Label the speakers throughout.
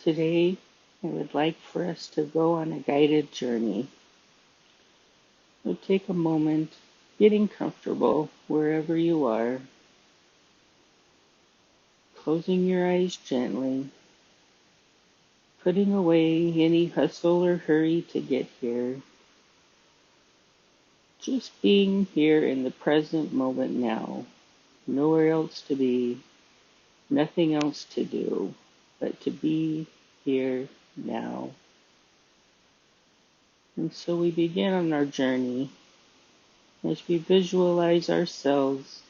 Speaker 1: Today, I would like for us to go on a guided journey. So take a moment, getting comfortable wherever you are, closing your eyes gently, putting away any hustle or hurry to get here, just being here in the present moment now, nowhere else to be, nothing else to do, but to be here now. And so we begin on our journey as we visualize ourselves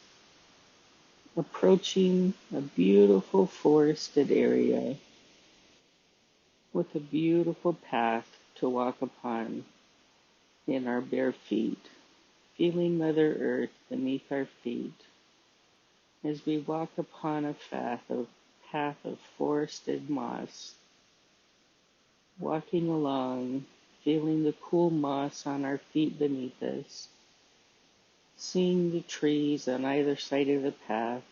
Speaker 1: approaching a beautiful forested area with a beautiful path to walk upon in our bare feet, feeling Mother Earth beneath our feet as we walk upon a path of forested moss, walking along, feeling the cool moss on our feet beneath us, seeing the trees on either side of the path,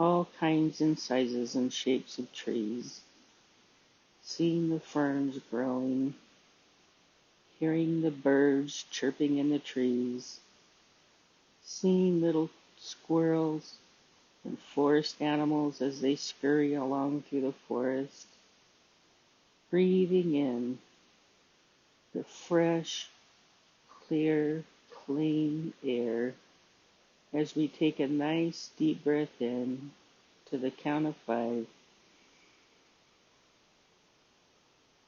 Speaker 1: all kinds and sizes and shapes of trees, seeing the ferns growing, hearing the birds chirping in the trees, seeing little squirrels and forest animals as they scurry along through the forest, breathing in the fresh, clear, clean air as we take a nice deep breath in to the count of 5.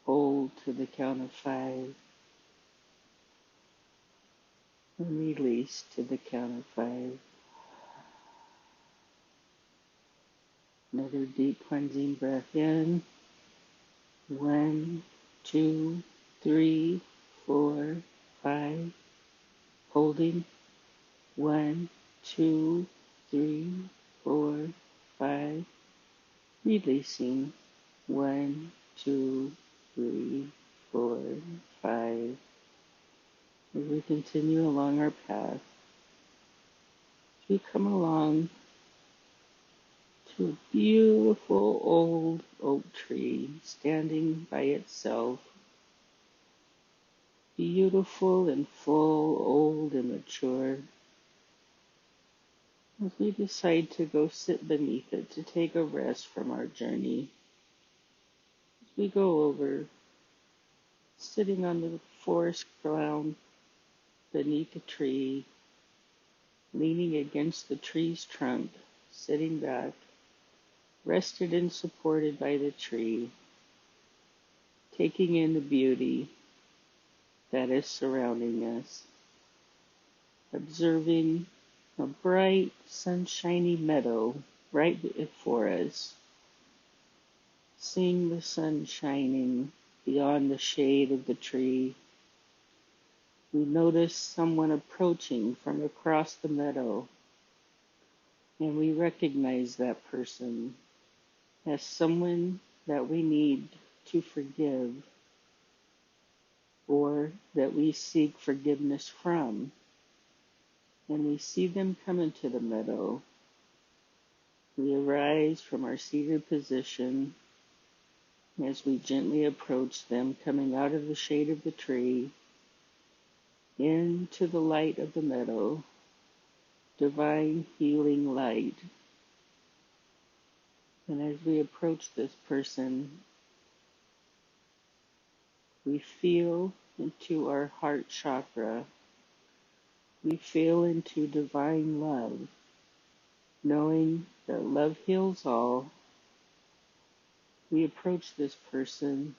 Speaker 1: Hold to the count of 5 and release to the count of 5. Another deep cleansing breath in. 1, 2, 3, 4, 5. Holding. 1, 2, 3, 4, 5. Releasing. 1, 2, 3, 4, 5. As we continue along our path, we come along to a beautiful old oak tree standing by itself, beautiful and full, old and mature. As we decide to go sit beneath it to take a rest from our journey, as we go over, sitting on the forest ground beneath the tree, leaning against the tree's trunk, sitting back, rested and supported by the tree, taking in the beauty that is surrounding us, observing a bright, sunshiny meadow right before us, seeing the sun shining beyond the shade of the tree. We notice someone approaching from across the meadow, and we recognize that person as someone that we need to forgive or that we seek forgiveness from. And we see them come into the meadow. We arise from our seated position as we gently approach them, coming out of the shade of the tree into the light of the meadow, divine healing light. And as we approach this person, we feel into our heart chakra. We feel into divine love, knowing that love heals all. We approach this person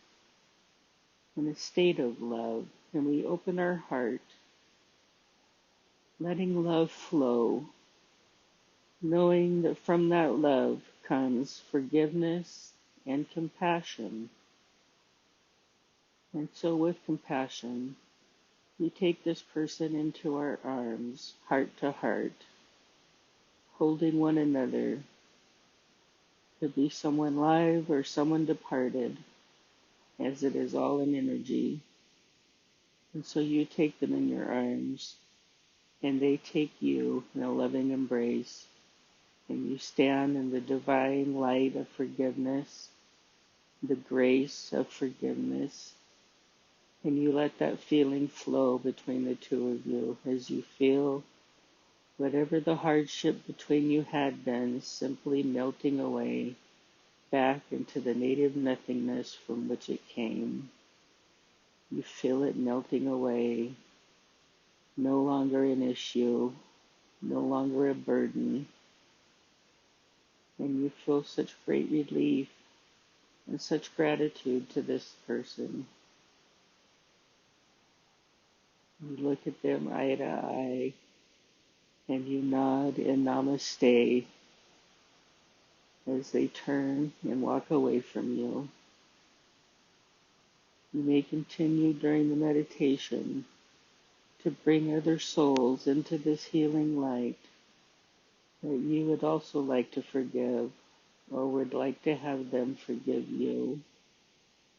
Speaker 1: in a state of love, and we open our heart, letting love flow, knowing that from that love comes forgiveness and compassion. And so with compassion, we take this person into our arms, heart to heart, holding one another. Could be someone live or someone departed, as it is all an energy. And so you take them in your arms, and they take you in a loving embrace, and you stand in the divine light of forgiveness, the grace of forgiveness, and you let that feeling flow between the two of you as you feel whatever the hardship between you had been simply melting away back into the native nothingness from which it came. You feel it melting away, no longer an issue, no longer a burden, and you feel such great relief and such gratitude to this person. You look at them eye to eye, and you nod in namaste as they turn and walk away from you. You may continue during the meditation to bring other souls into this healing light that you would also like to forgive or would like to have them forgive you.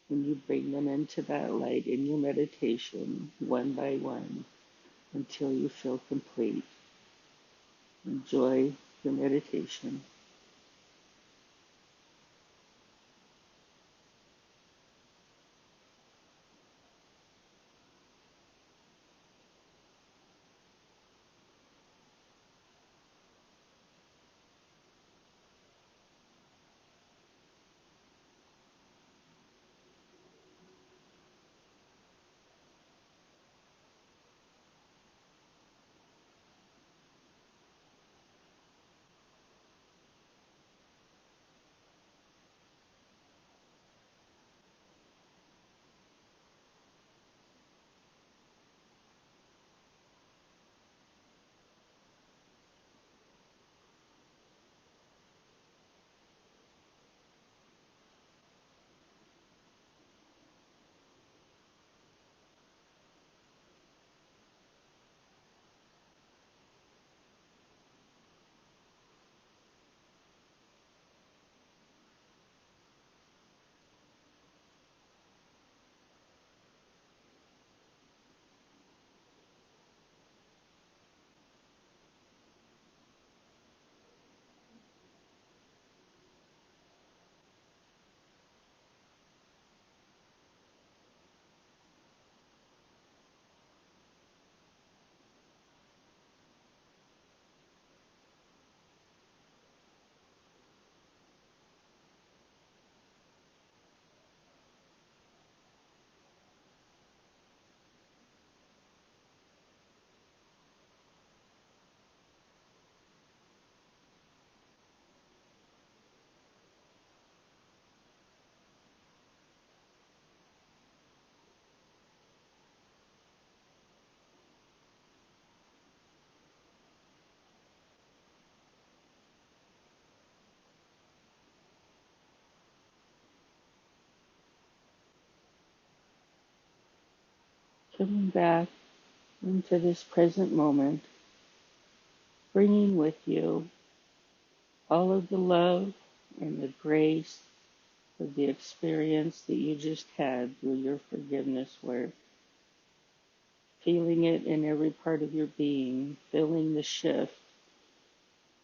Speaker 1: And you bring them into that light in your meditation one by one until you feel complete. Enjoy your meditation. Coming back into this present moment, bringing with you all of the love and the grace of the experience that you just had through your forgiveness work. Feeling it in every part of your being, feeling the shift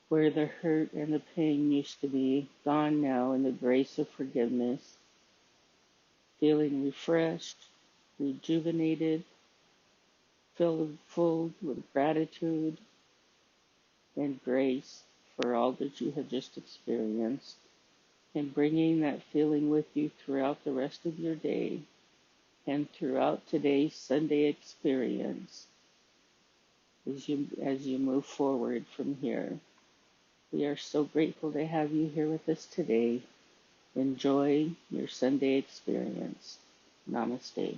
Speaker 1: where the hurt and the pain used to be, gone now in the grace of forgiveness. Feeling refreshed, rejuvenated, filled full with gratitude and grace for all that you have just experienced, and bringing that feeling with you throughout the rest of your day and throughout today's Sunday experience as you move forward from here. We are so grateful to have you here with us today. Enjoy your Sunday experience. Namaste.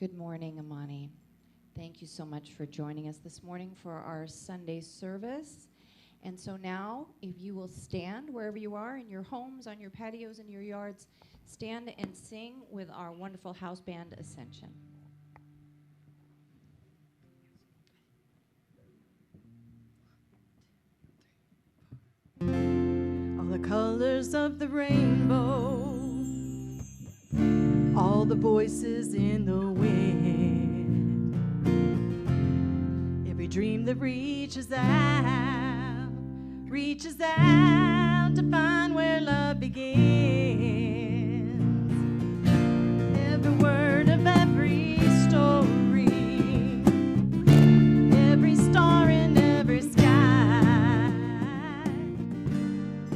Speaker 2: Good morning, Amani. Thank you so much for joining us this morning for our Sunday service. And so now, if you will stand wherever you are, in your homes, on your patios, in your yards, stand and sing with our wonderful house band, Ascension.
Speaker 3: All the colors of the rainbow, all the voices in the wind, every dream that reaches out to find where love begins, every word of every story, every star in every sky,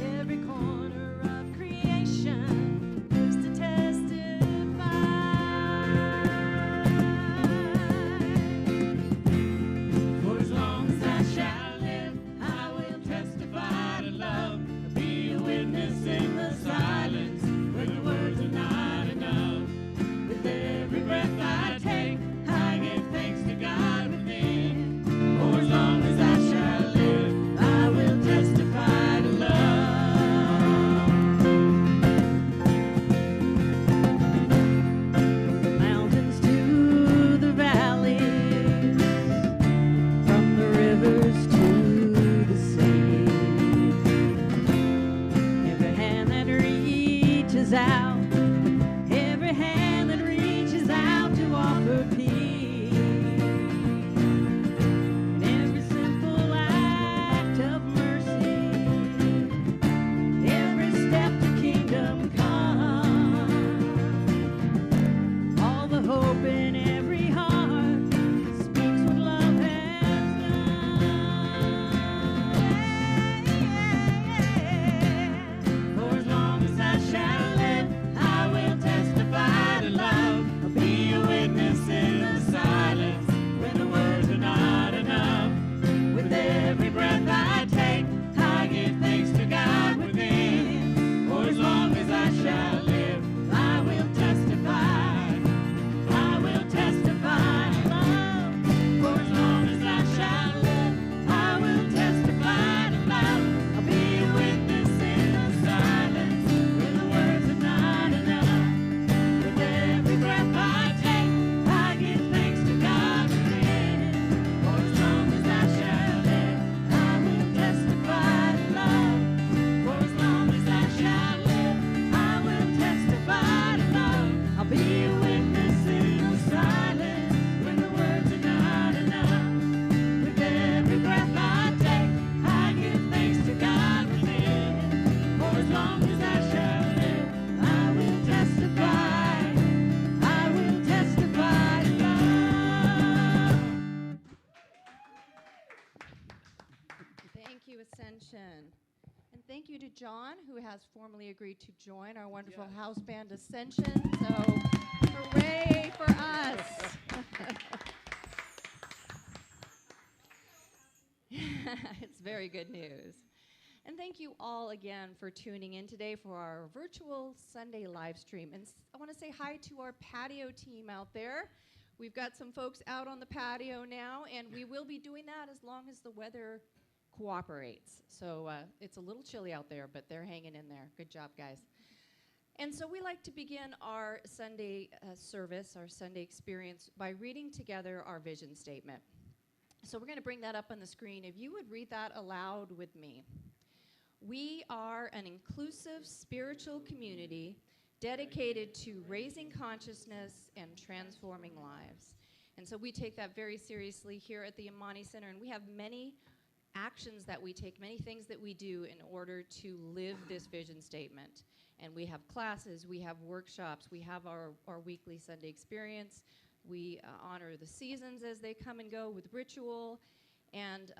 Speaker 3: every corner of creation lives to testify. For as long as I shall live, I will testify to love, be a witness in the silence where the words are not enough. With every breath I take, I give thanks to God within. For as long as I shall live, I will testify to love. From the mountains to the valleys, from the rivers to the sea, every hand that reaches out, every hand that reaches out to offer peace, and every simple act of mercy, every step to kingdom come, all the hope in every heart speaks what love has done. For as long as I shall live, I will testify to love. I'll be a witness in the silence when the words are not enough. With every breath I take, I give thanks to God within. For as long as I shall live, I will testify. I will testify to love. For as long as I shall live, I will testify to love. I'll be a witness in the silence when the words are not enough. With every breath I take, I give thanks to God within. For as long as I shall live, I will testify to love. For as long as I shall live, I will testify to love. I'll be a witness in the silence when the words are not enough. With every breath I take, I give thanks to God within. For as long as I shall live, I will testify. I will testify to love.
Speaker 2: Thank you, Ascension. And thank you to John, who has formally agreed to join our wonderful house band, Ascension. So, hooray for us. It's very good news. And thank you all again for tuning in today for our virtual Sunday live stream. And I want to say hi to our patio team out there. We've got some folks out on the patio now, and we will be doing that as long as the weather cooperates. So it's a little chilly out there, but they're hanging in there. Good job, guys. And so we like to begin our Sunday service, our Sunday experience, by reading together our vision statement. So we're going to bring that up on the screen. If you would read that aloud with me. We are an inclusive spiritual community dedicated to raising consciousness and transforming lives. And so we take that very seriously here at the Amani Center, and we have many actions that we take, many things that we do in order to live this vision statement. And we have classes, we have workshops, we have our weekly Sunday experience. We honor the seasons as they come and go with ritual. And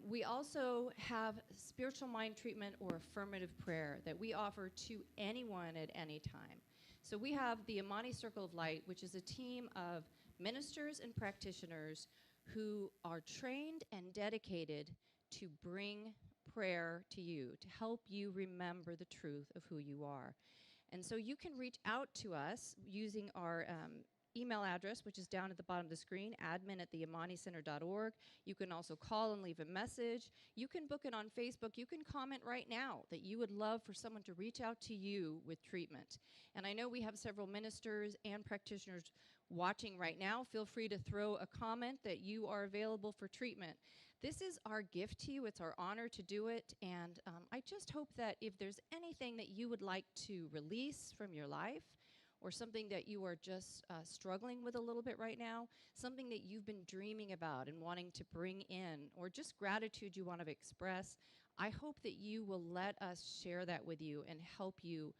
Speaker 2: we also have spiritual mind treatment or affirmative prayer that we offer to anyone at any time. So we have the Amani Circle of Light, which is a team of ministers and practitioners who are trained and dedicated to bring prayer to you, to help you remember the truth of who you are. And so you can reach out to us using our email address, which is down at the bottom of the screen, admin@theamanicenter.org. You can also call and leave a message. You can book it on Facebook. You can comment right now that you would love for someone to reach out to you with treatment. And I know we have several ministers and practitioners watching right now. Feel free to throw a comment that you are available for treatment. This is our gift to you. It's our honor to do it. And I just hope that if there's anything that you would like to release from your life, or something that you are just struggling with a little bit right now, something that you've been dreaming about and wanting to bring in, or just gratitude you want to express, I hope that you will let us share that with you and help you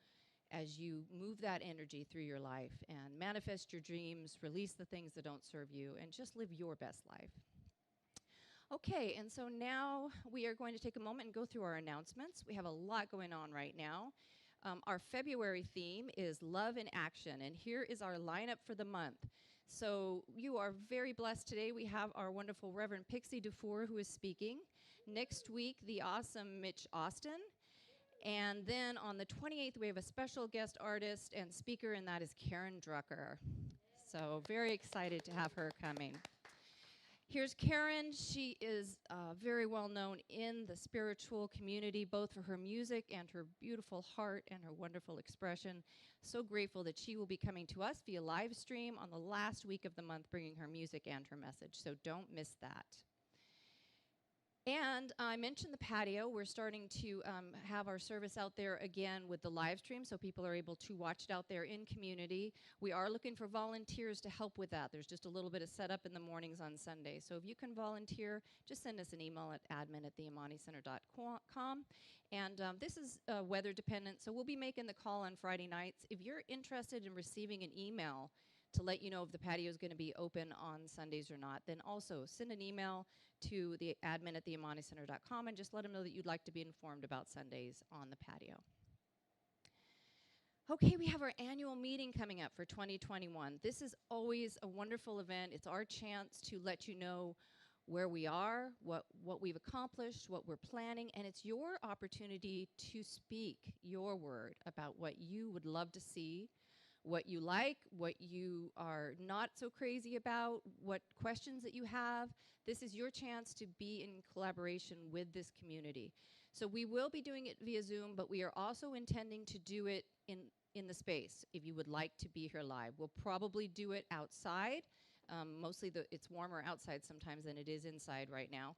Speaker 2: as you move that energy through your life and manifest your dreams, release the things that don't serve you, and just live your best life. Okay, and so now we are going to take a moment and go through our announcements. We have a lot going on right now. Our February theme is Love in Action, and here is our lineup for the month. So you are very blessed today. We have our wonderful Reverend Pixie Dufour who is speaking. Next week, the awesome Mitch Austin. And then on the 28th, we have a special guest artist and speaker, and that is Karen Drucker. So very excited to have her coming. Here's Karen. She is very well known in the spiritual community, both for her music and her beautiful heart and her wonderful expression. So grateful that she will be coming to us via live stream on the last week of the month, bringing her music and her message. So don't miss that. And I mentioned the patio. We're starting to have our service out there again with the live stream, so people are able to watch it out there in community. We are looking for volunteers to help with that. There's just a little bit of setup in the mornings on Sunday. So if you can volunteer, just send us an email at admin@theamanicenter.com. And this is weather dependent, so we'll be making the call on Friday nights. If you're interested in receiving an email to let you know if the patio is going to be open on Sundays or not, then also send an email to the admin@theamanicenter.com and just let them know that you'd like to be informed about Sundays on the patio. Okay, we have our annual meeting coming up for 2021. This is always a wonderful event. It's our chance to let you know where we are, what we've accomplished, what we're planning, and it's your opportunity to speak your word about what you would love to see, what you like, what you are not so crazy about, what questions that you have. This is your chance to be in collaboration with this community. So we will be doing it via Zoom, but we are also intending to do it in the space if you would like to be here live. We'll probably do it outside. Mostly it's warmer outside sometimes than it is inside right now.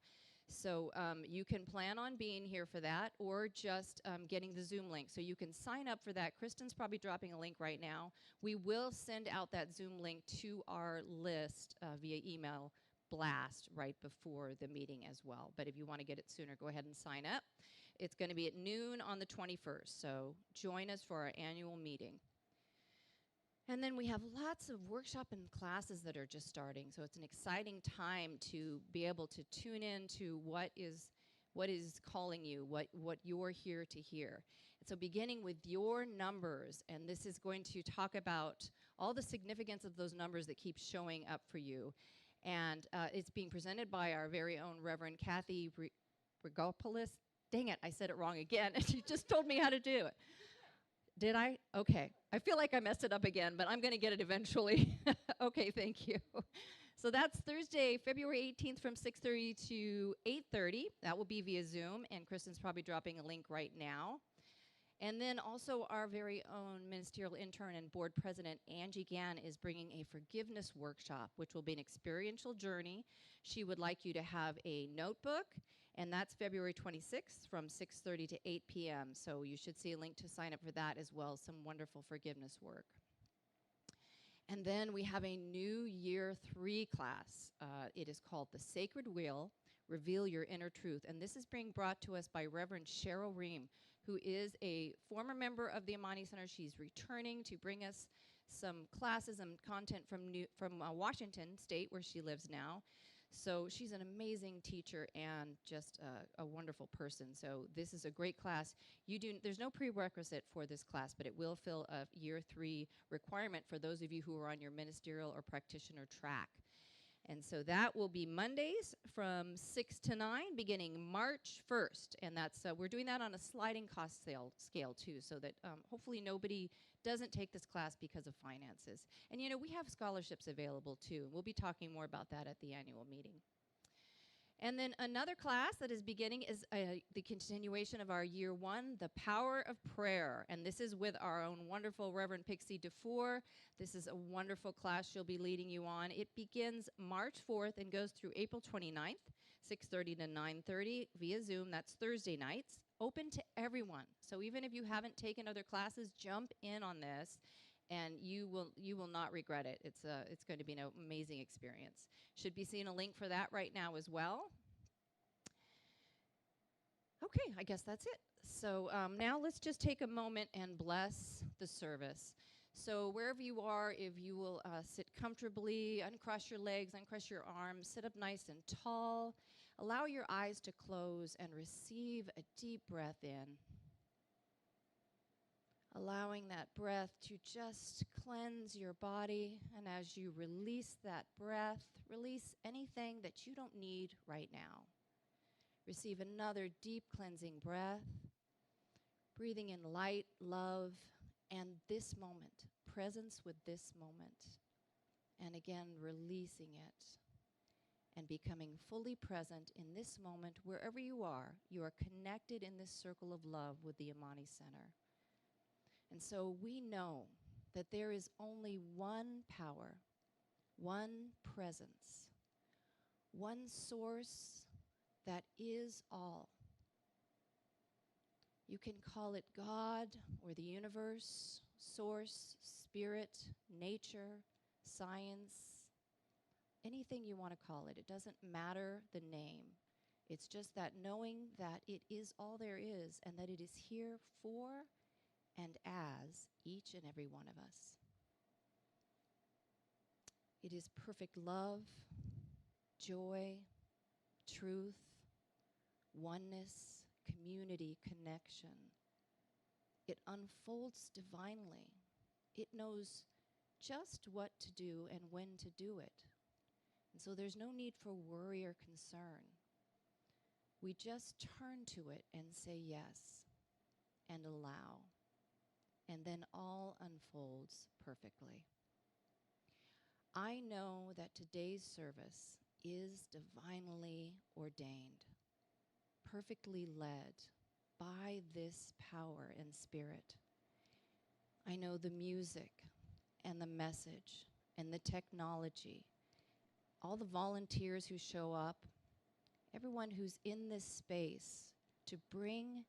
Speaker 2: So you can plan on being here for that, or just getting the Zoom link. So you can sign up for that. Kristen's probably dropping a link right now. We will send out that Zoom link to our list via email blast right before the meeting as well. But if you want to get it sooner, go ahead and sign up. It's going to be at noon on the 21st. So join us for our annual meeting. And then we have lots of workshop and classes that are just starting, so it's an exciting time to be able to tune in to what is calling you, what you're here to hear. And so beginning with your numbers, and this is going to talk about all the significance of those numbers that keep showing up for you. And it's being presented by our very own Reverend Kathy Rigopoulos. Dang it, I said it wrong again, and she just told me how to do it. Did I? Okay. I feel like I messed it up again, but I'm going to get it eventually. Okay, thank you. So that's Thursday, February 18th from 6:30 to 8:30. That will be via Zoom, and Kristen's probably dropping a link right now. And then also our very own ministerial intern and board president, Angie Gann, is bringing a forgiveness workshop, which will be an experiential journey. She would like you to have a notebook, and that's February 26th from 6:30 to 8 p.m. So you should see a link to sign up for that as well, some wonderful forgiveness work. And then we have a new year 3 class. It is called The Sacred Wheel, Reveal Your Inner Truth. And this is being brought to us by Reverend Cheryl Ream, who is a former member of the Amani Center. She's returning to bring us some classes and content from Washington State, where she lives now. So she's an amazing teacher and just a wonderful person. So this is a great class. There's no prerequisite for this class, but it will fill a year 3 requirement for those of you who are on your ministerial or practitioner track. And so that will be Mondays from 6 to 9, beginning March 1st. And that's we're doing that on a sliding cost scale, too, so that hopefully nobody doesn't take this class because of finances. And, you know, we have scholarships available, too. We'll be talking more about that at the annual meeting. And then another class that is beginning is the continuation of our year one, The Power of Prayer. And this is with our own wonderful Reverend Pixie DeFore. This is a wonderful class she'll be leading you on. It begins March 4th and goes through April 29th, 6:30 to 9:30 via Zoom. That's Thursday nights, open to everyone. So even if you haven't taken other classes, jump in on this. And you will not regret it. It's going to be an amazing experience. Should be seeing a link for that right now as well. Okay, I guess that's it. So now let's just take a moment and bless the service. So wherever you are, if you will sit comfortably, uncross your legs, uncross your arms, sit up nice and tall. Allow your eyes to close and receive a deep breath in. Allowing that breath to just cleanse your body. And as you release that breath, release anything that you don't need right now. Receive another deep cleansing breath. Breathing in light, love, and this moment, presence with this moment. And again, releasing it and becoming fully present in this moment. Wherever you are connected in this circle of love with the Amani Center. And so we know that there is only one power, one presence, one source that is all. You can call it God or the universe, source, spirit, nature, science, anything you want to call it. It doesn't matter the name. It's just that knowing that it is all there is and that it is here for and as each and every one of us. It is perfect love, joy, truth, oneness, community, connection. It unfolds divinely. It knows just what to do and when to do it. And so there's no need for worry or concern. We just turn to it and say yes and allow. And then all unfolds perfectly. I know that today's service is divinely ordained, perfectly led by this power and spirit. I know the music and the message and the technology, all the volunteers who show up, everyone who's in this space to bring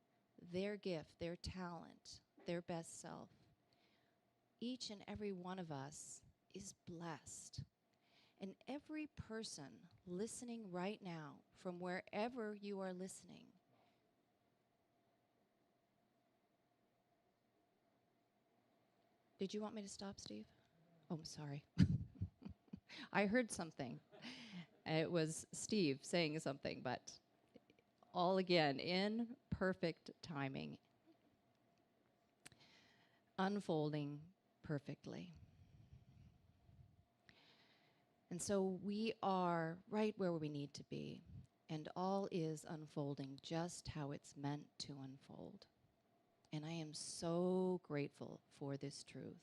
Speaker 2: their gift, their talent, their best self. Each and every one of us is blessed. And every person listening right now, from wherever you are listening, did you want me to stop, Steve? Oh, I'm sorry. I heard something. It was Steve saying something, but all again in perfect timing. Unfolding perfectly. And so we are right where we need to be, and all is unfolding just how it's meant to unfold. And I am so grateful for this truth.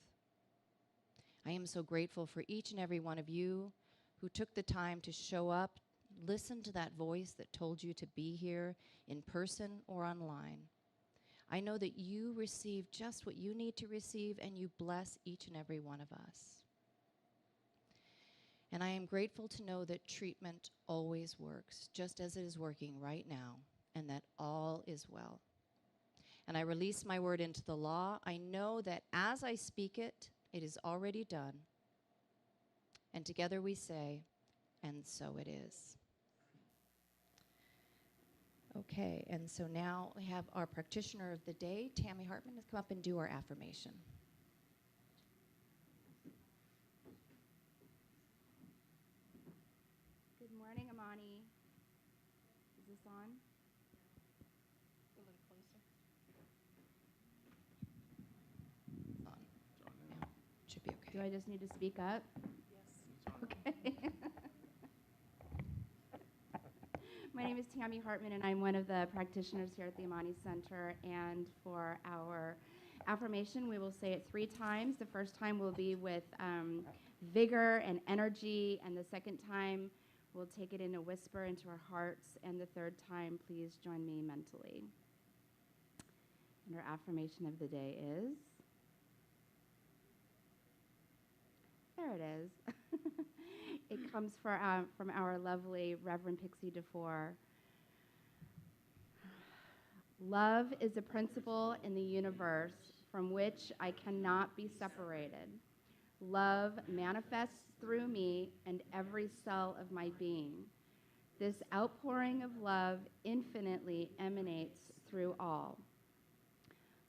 Speaker 2: I am so grateful for each and every one of you who took the time to show up, listen to that voice that told you to be here in person or online. I know that you receive just what you need to receive, and you bless each and every one of us. And I am grateful to know that treatment always works, just as it is working right now, and that all is well. And I release my word into the law. I know that as I speak it, it is already done. And together we say, and so it is. Okay, and so now we have our practitioner of the day, Tammy Hartman, to come up and do our affirmation.
Speaker 4: Good morning, Amani. Is this on?
Speaker 2: A little closer. On.
Speaker 5: It's on now.
Speaker 2: Should be okay.
Speaker 4: Do I just need to speak up?
Speaker 5: It's on.
Speaker 4: Okay. name is Tammy Hartman, and I'm one of the practitioners here at the Amani Center. And for our affirmation, we will say it 3 times. The first time will be with vigor and energy, and the second time we'll take it in a whisper into our hearts, and the third time, please join me mentally. And our affirmation of the day is, there it is. It comes from our lovely Reverend Pixie DeFore. Love is a principle in the universe from which I cannot be separated. Love manifests through me and every cell of my being. This outpouring of love infinitely emanates through all.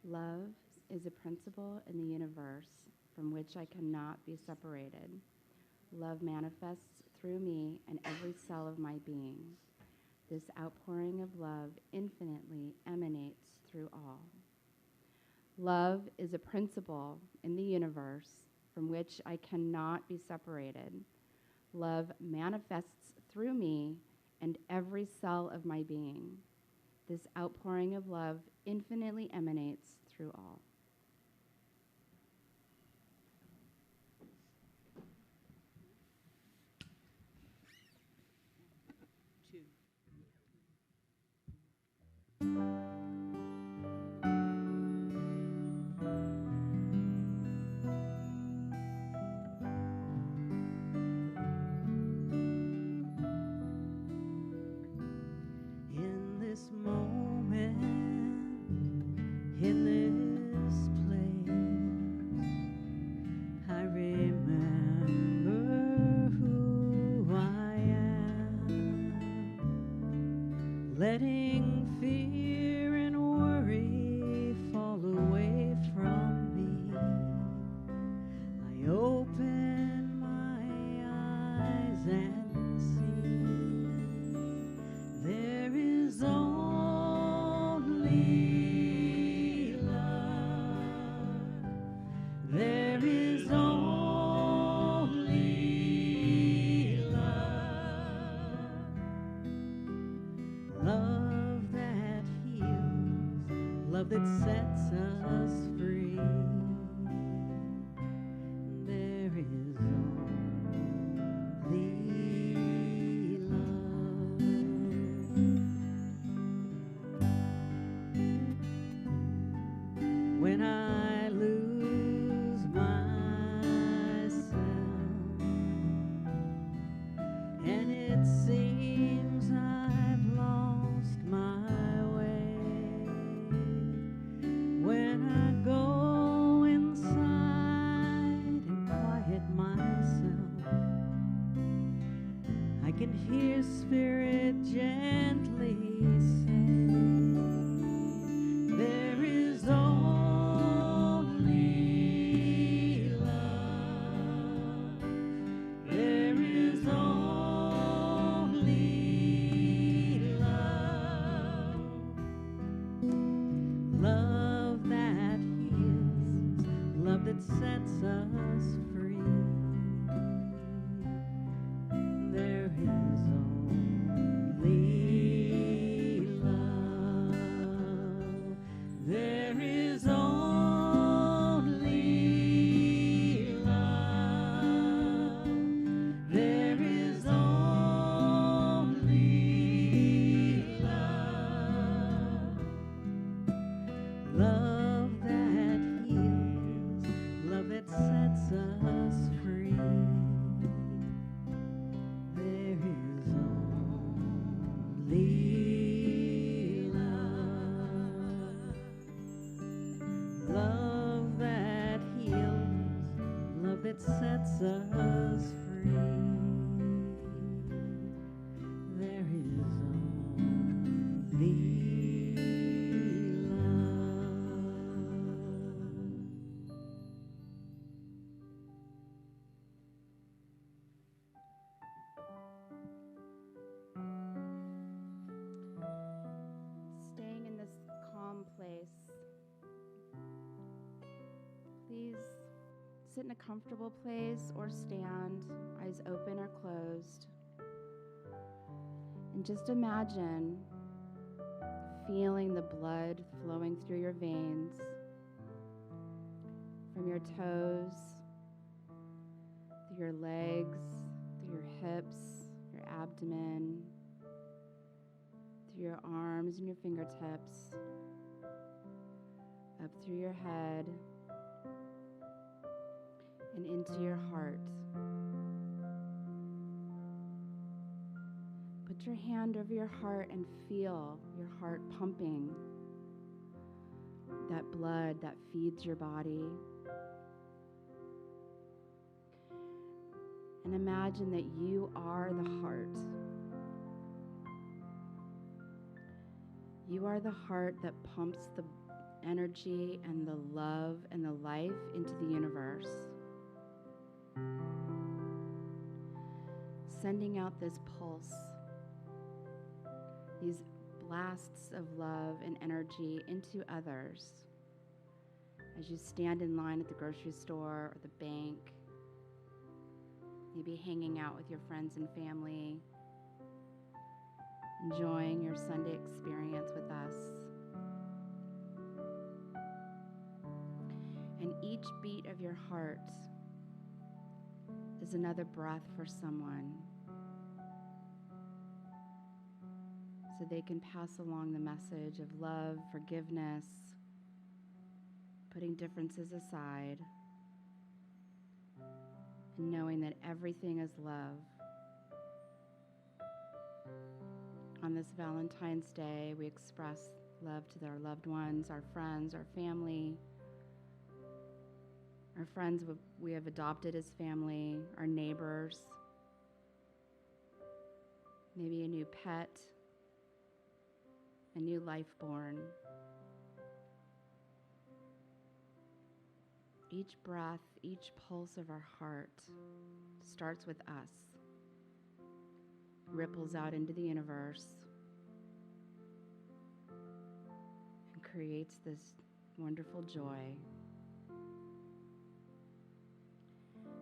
Speaker 4: Love is a principle in the universe from which I cannot be separated. Love manifests through me and every cell of my being. This outpouring of love infinitely emanates through all. Love is a principle in the universe from which I cannot be separated. Love manifests through me and every cell of my being. This outpouring of love infinitely emanates through all.
Speaker 3: In this moment, in this place, I remember who I am, letting fear and worry fall away from me. I open my eyes and see there is only love. There is only love. Love that heals, love that sets us free. There is only love. When I lose myself and it seems I've lost my way, when I go inside and quiet myself, I can hear Spirit gently say, there is only love. There is only love. Love that heals, love that sets us free. There is only love. There is only love. There is only love. Love that heals, love that sets us free. There is only love. Love that heals, love that sets us free. There is only
Speaker 4: Staying in this calm place, please sit in a comfortable place or stand, eyes open or closed. And And just imagine feeling the blood flowing through your veins from your toes, through your legs, through your hips, your abdomen, through your arms and your fingertips, up through your head, and into your heart. Put your hand over your heart and feel your heart pumping that blood that feeds your body. And imagine that you are the heart. You are the heart that pumps the energy and the love and the life into the universe, sending out this pulse, these blasts of love and energy into others as you stand in line at the grocery store or the bank, maybe hanging out with your friends and family, enjoying your Sunday experience with us. And each beat of your heart is another breath for someone, so they can pass along the message of love, forgiveness, putting differences aside, and knowing that everything is love. On this Valentine's Day, we express love to our loved ones, our friends, our family, our friends we have adopted as family, our neighbors, maybe a new pet, a new life born. Each breath, each pulse of our heart starts with us, ripples out into the universe, and creates this wonderful joy.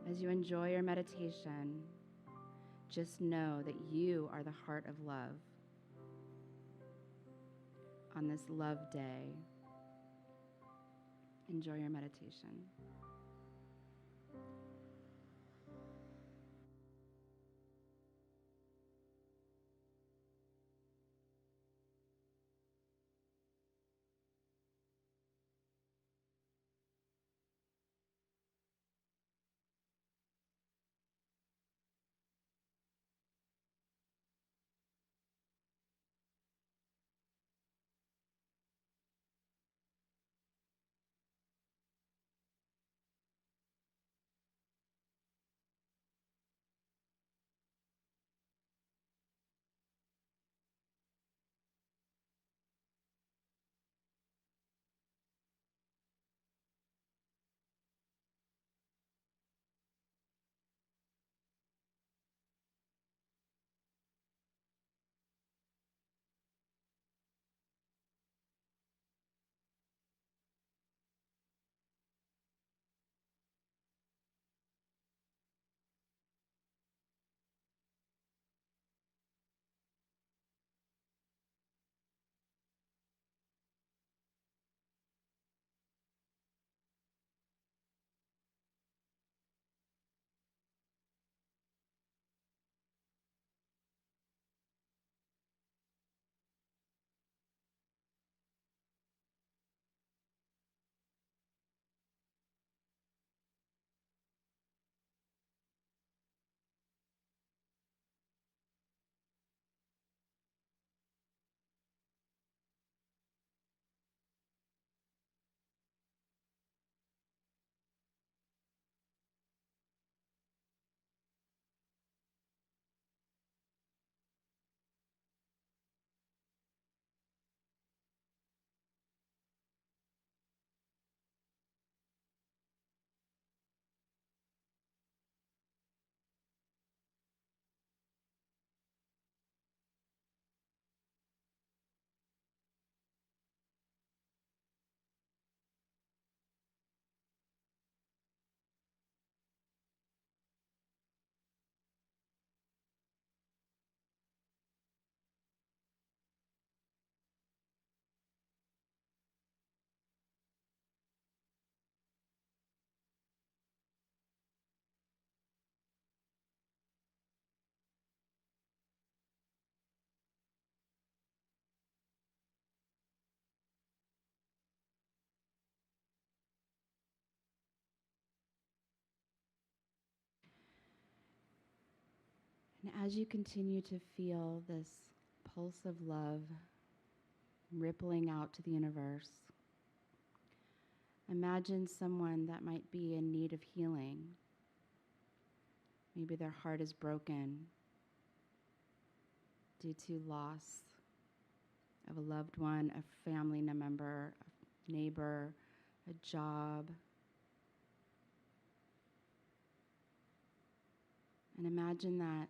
Speaker 4: As you enjoy your meditation, just know that you are the heart of love on this love day. Enjoy your meditation. as you continue to feel this pulse of love rippling out to the universe, imagine someone that might be in need of healing. Maybe their heart is broken due to loss of a loved one, a family member, a neighbor, a job. And imagine that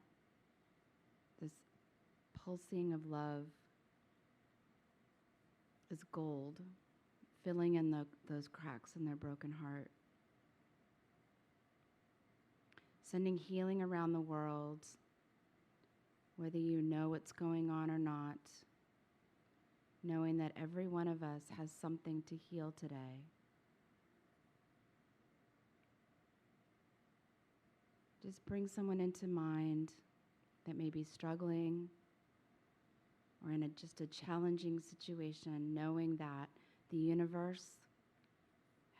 Speaker 4: this pulsing of love is gold, filling in those cracks in their broken heart, sending healing around the world, whether you know what's going on or not, knowing that every one of us has something to heal today. Just bring someone into mind that may be struggling or in just a challenging situation, knowing that the universe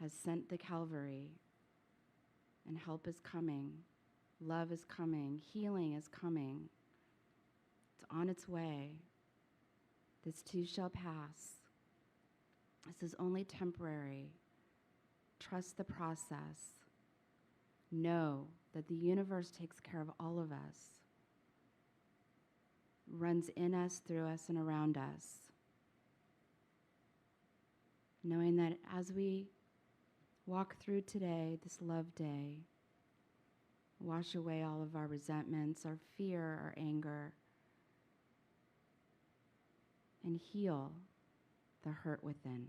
Speaker 4: has sent the Calvary and help is coming, love is coming, healing is coming. It's on its way. This too shall pass. This is only temporary. Trust the process. Know that the universe takes care of all of us, runs in us, through us, and around us. Knowing that as we walk through today, this love day, wash away all of our resentments, our fear, our anger, and heal the hurt within.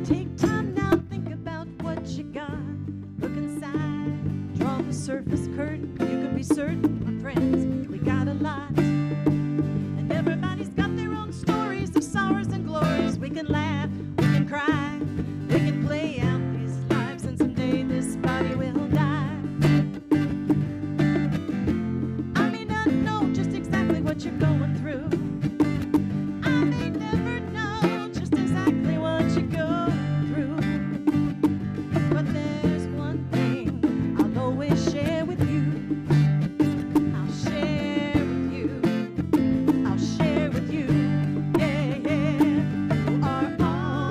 Speaker 3: Take time now, think about what you got. Look inside, draw the surface curtain. You can be certain, my friends, we got a lot. And everybody's got their own stories of sorrows and glories. We can laugh, we can cry, we can play out these lives, and someday this body will die. I may not know just exactly what you're going through. I may never know just exactly what you go through. But there's one thing I'll always share with you. I'll share with you. I'll share with you. Yeah, yeah. You are all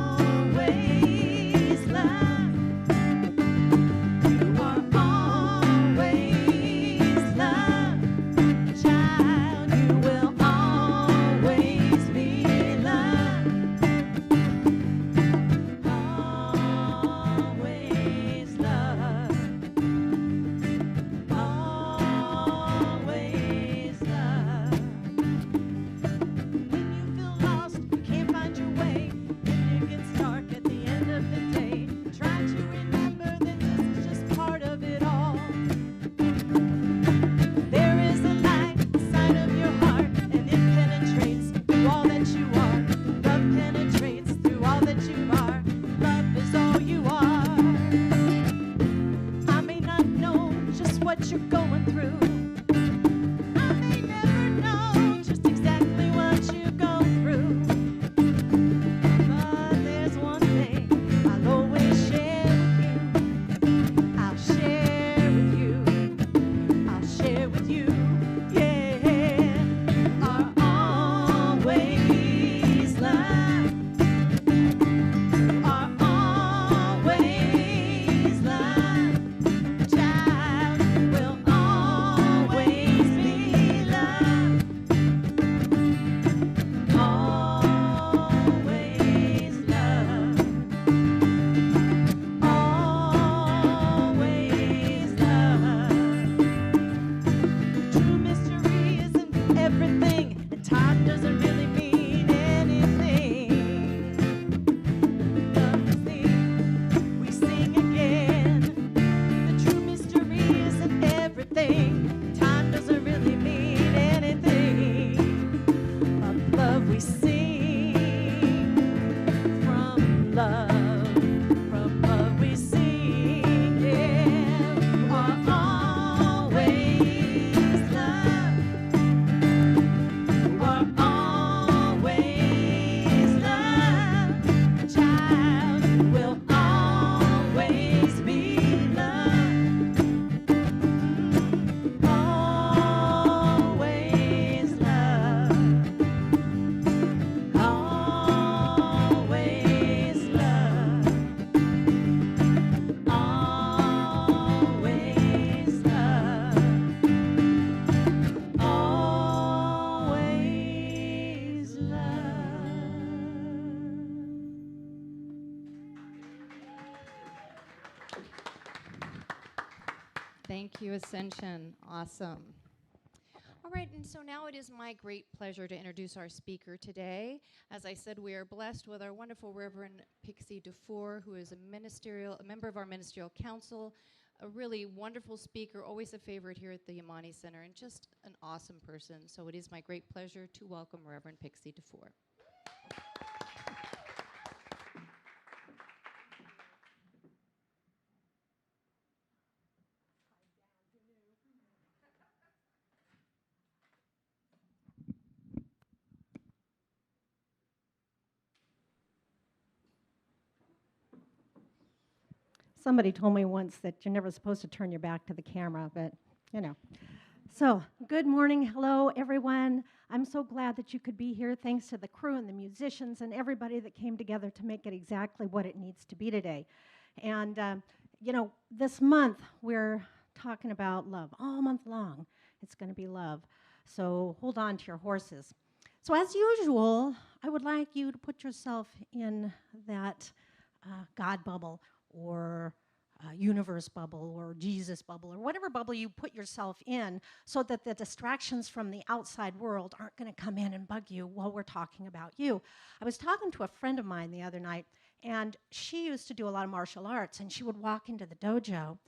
Speaker 2: Thank you, Ascension. Awesome. All right, and so now it is my great pleasure to introduce our speaker today. As I said, we are blessed with our wonderful Reverend Pixie Dufour, who is a member of our ministerial council, a really wonderful speaker, always a favorite here at the Amani Center, and just an awesome person. So it is my great pleasure to welcome Reverend Pixie Dufour.
Speaker 5: Somebody told me once that you're never supposed to turn your back to the camera, but you know. So, good morning. Hello, everyone. I'm so glad that you could be here. Thanks to the crew and the musicians and everybody that came together to make it exactly what it needs to be today. And, this month we're talking about love. All month long, it's going to be love. So, hold on to your horses. So, as usual, I would like you to put yourself in that God bubble or universe bubble or Jesus bubble or whatever bubble you put yourself in so that the distractions from the outside world aren't going to come in and bug you while we're talking about you. I was talking to a friend of mine the other night, and she used to do a lot of martial arts, and she would walk into the dojo,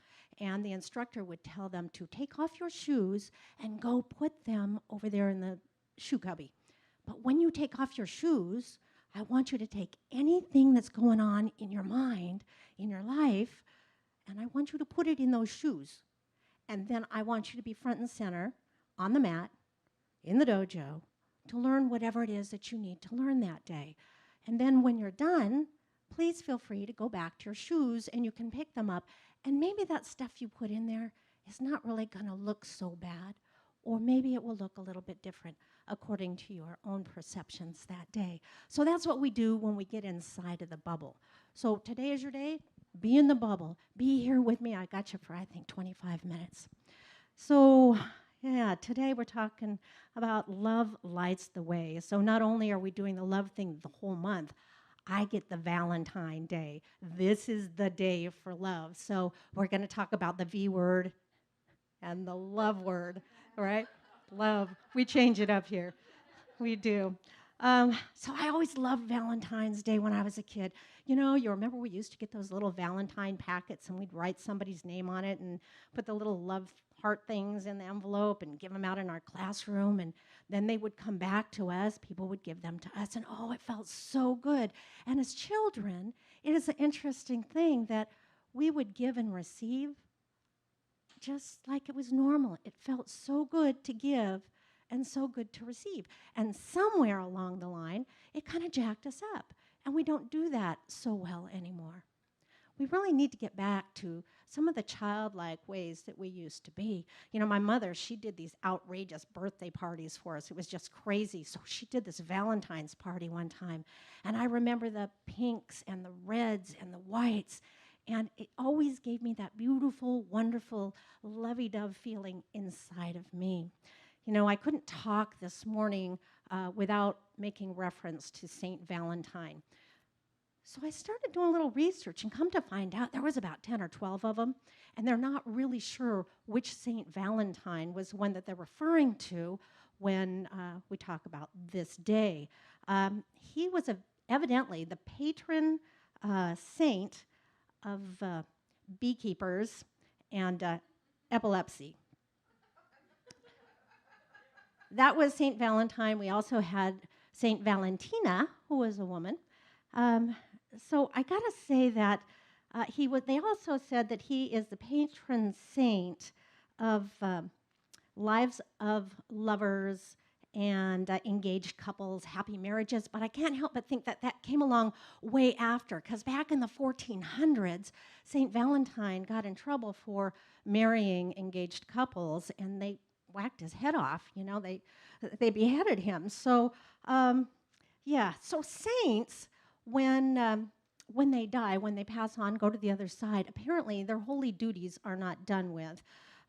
Speaker 5: and the instructor would tell them to take off your shoes and go put them over there in the shoe cubby. But when you take off your shoes, I want you to take anything that's going on in your mind, in your life, and I want you to put it in those shoes. And then I want you to be front and center on the mat, in the dojo, to learn whatever it is that you need to learn that day. And then when you're done, please feel free to go back to your shoes and you can pick them up. And maybe that stuff you put in there is not really going to look so bad, or maybe it will look a little bit different according to your own perceptions that day. So that's what we do when we get inside of the bubble. So today is your day. Be in the bubble. Be here with me. I got you for, I think, 25 minutes. So, yeah, today we're talking about love lights the way. So not only are we doing the love thing the whole month, I get the Valentine Day. This is the day for love. So we're going to talk about the V word and the love word, right? Love. We change it up here. We do. So I always loved Valentine's Day when I was a kid. You know, you remember we used to get those little Valentine packets and we'd write somebody's name on it and put the little love heart things in the envelope and give them out in our classroom. And then they would come back to us. People would give them to us. And oh, it felt so good. And as children, it is an interesting thing that we would give and receive just like it was normal. It felt so good to give and so good to receive. And somewhere along the line, it kind of jacked us up. And we don't do that so well anymore. We really need to get back to some of the childlike ways that we used to be. You know, my mother, she did these outrageous birthday parties for us. It was just crazy. So she did this Valentine's party one time. And I remember the pinks and the reds and the whites. And it always gave me that beautiful, wonderful, lovey-dove feeling inside of me. You know, I couldn't talk this morning without making reference to St. Valentine. So I started doing a little research and come to find out there was about 10 or 12 of them, and they're not really sure which St. Valentine was one that they're referring to when we talk about this day. He was evidently the patron saint of beekeepers and epilepsy. That was St. Valentine. We also had St. Valentina, who was a woman. So I got to say that they also said that he is the patron saint of lives of lovers and engaged couples, happy marriages. But I can't help but think that that came along way after, because back in the 1400s, St. Valentine got in trouble for marrying engaged couples, and they whacked his head off. You know, they beheaded him. So, so saints, when they die, when they pass on, go to the other side, apparently their holy duties are not done with.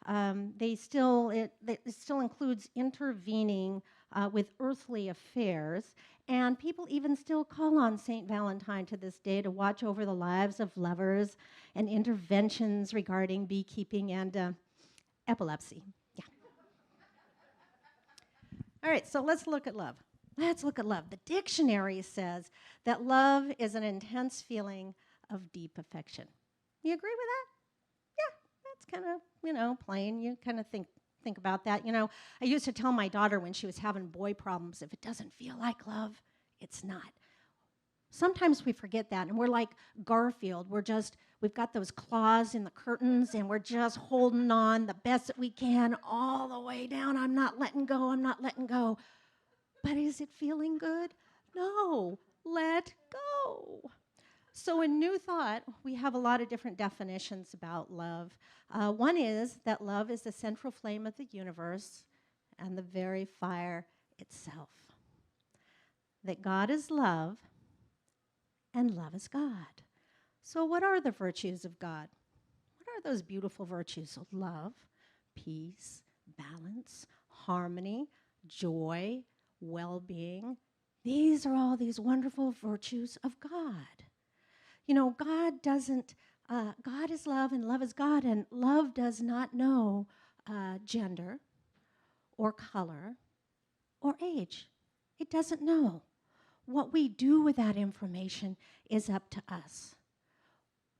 Speaker 5: It still includes intervening with earthly affairs, and people even still call on St. Valentine to this day to watch over the lives of lovers and interventions regarding beekeeping and Epilepsy. Yeah. All right, so let's look at love. Let's look at love. The dictionary says that love is an intense feeling of deep affection. You agree with that? Yeah, that's kind of, plain. You kind of think about that. I used to tell my daughter when she was having boy problems, if it doesn't feel like love, it's not. Sometimes we forget that, and we're like Garfield. We've got those claws in the curtains, and we're just holding on the best that we can all the way down. I'm not letting go. I'm not letting go. But is it feeling good? No. Let go. So in New Thought, we have a lot of different definitions about love. One is that love is the central flame of the universe and the very fire itself. That God is love, and love is God. So what are the virtues of God? What are those beautiful virtues of love, peace, balance, harmony, joy, well-being? These are all these wonderful virtues of God. God is love and love is God, and love does not know gender or color or age. It doesn't know. What we do with that information is up to us.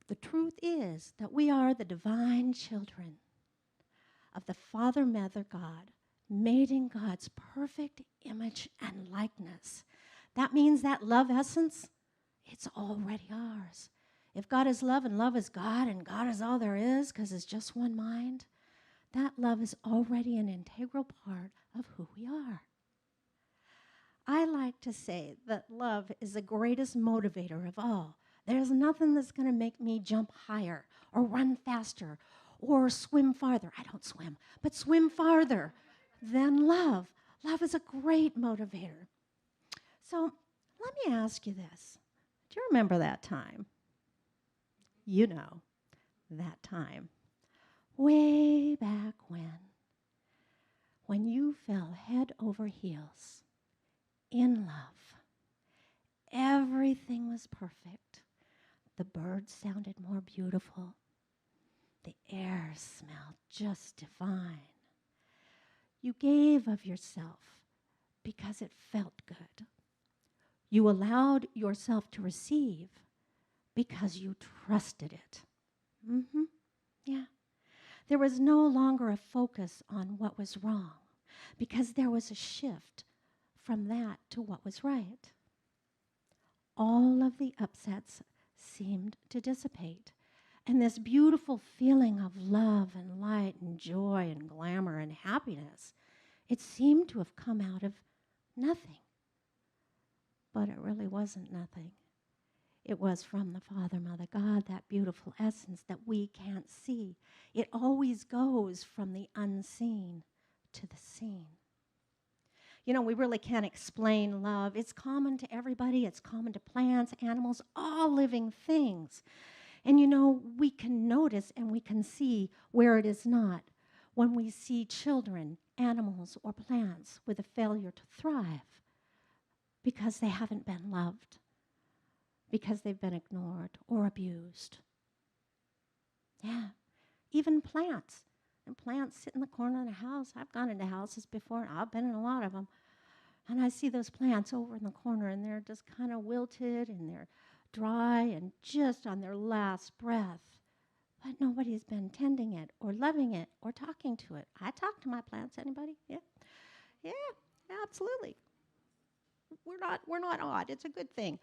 Speaker 5: The truth is that we are the divine children of the Father, Mother, God, made in God's perfect image and likeness. That means that love essence, it's already ours. If God is love and love is God and God is all there is because it's just one mind, that love is already an integral part of who we are. I like to say that love is the greatest motivator of all. There's nothing that's going to make me jump higher or run faster or swim farther. I don't swim, but swim farther than love. Love is a great motivator. So let me ask you this. Do you remember that time? You know, that time. Way back when you fell head over heels in love. Everything was perfect. The birds sounded more beautiful. The air smelled just divine. You gave of yourself because it felt good. You allowed yourself to receive because you trusted it. Yeah. There was no longer a focus on what was wrong because there was a shift from that to what was right. All of the upsets seemed to dissipate. And this beautiful feeling of love and light and joy and glamour and happiness, it seemed to have come out of nothing. But it really wasn't nothing. It was from the Father, Mother, God, that beautiful essence that we can't see. It always goes from the unseen to the seen. We really can't explain love. It's common to everybody. It's common to plants, animals, all living things. And we can notice and we can see where it is not when we see children, animals, or plants with a failure to thrive because they haven't been loved, because they've been ignored or abused. Yeah, even plants. And plants sit in the corner of the house. I've gone into houses before, and I've been in a lot of them. And I see those plants over in the corner, and they're just kind of wilted, and they're dry and just on their last breath. But nobody's been tending it or loving it or talking to it. I talk to my plants. Anybody? Yeah? Yeah, absolutely. We're not odd. It's a good thing.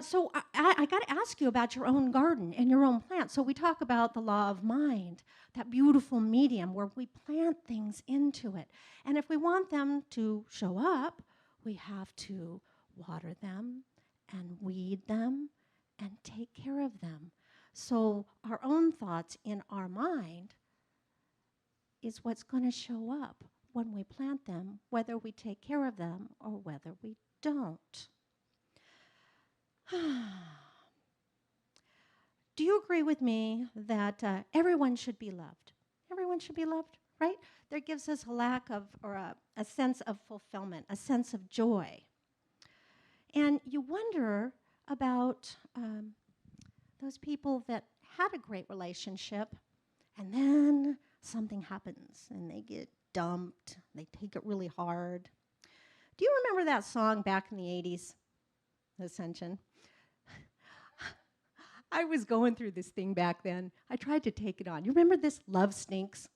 Speaker 5: So I got to ask you about your own garden and your own plants. So we talk about the law of mind, that beautiful medium where we plant things into it. And if we want them to show up, we have to water them and weed them and take care of them. So our own thoughts in our mind is what's going to show up when we plant them, whether we take care of them or whether we don't. Do you agree with me that everyone should be loved? Everyone should be loved, right? That gives us a lack of, or a sense of fulfillment, a sense of joy. And you wonder about those people that had a great relationship, and then something happens and they get dumped. They take it really hard. Do you remember that song back in the 80s, Ascension? I was going through this thing back then. I tried to take it on. You remember this, Love Stinks?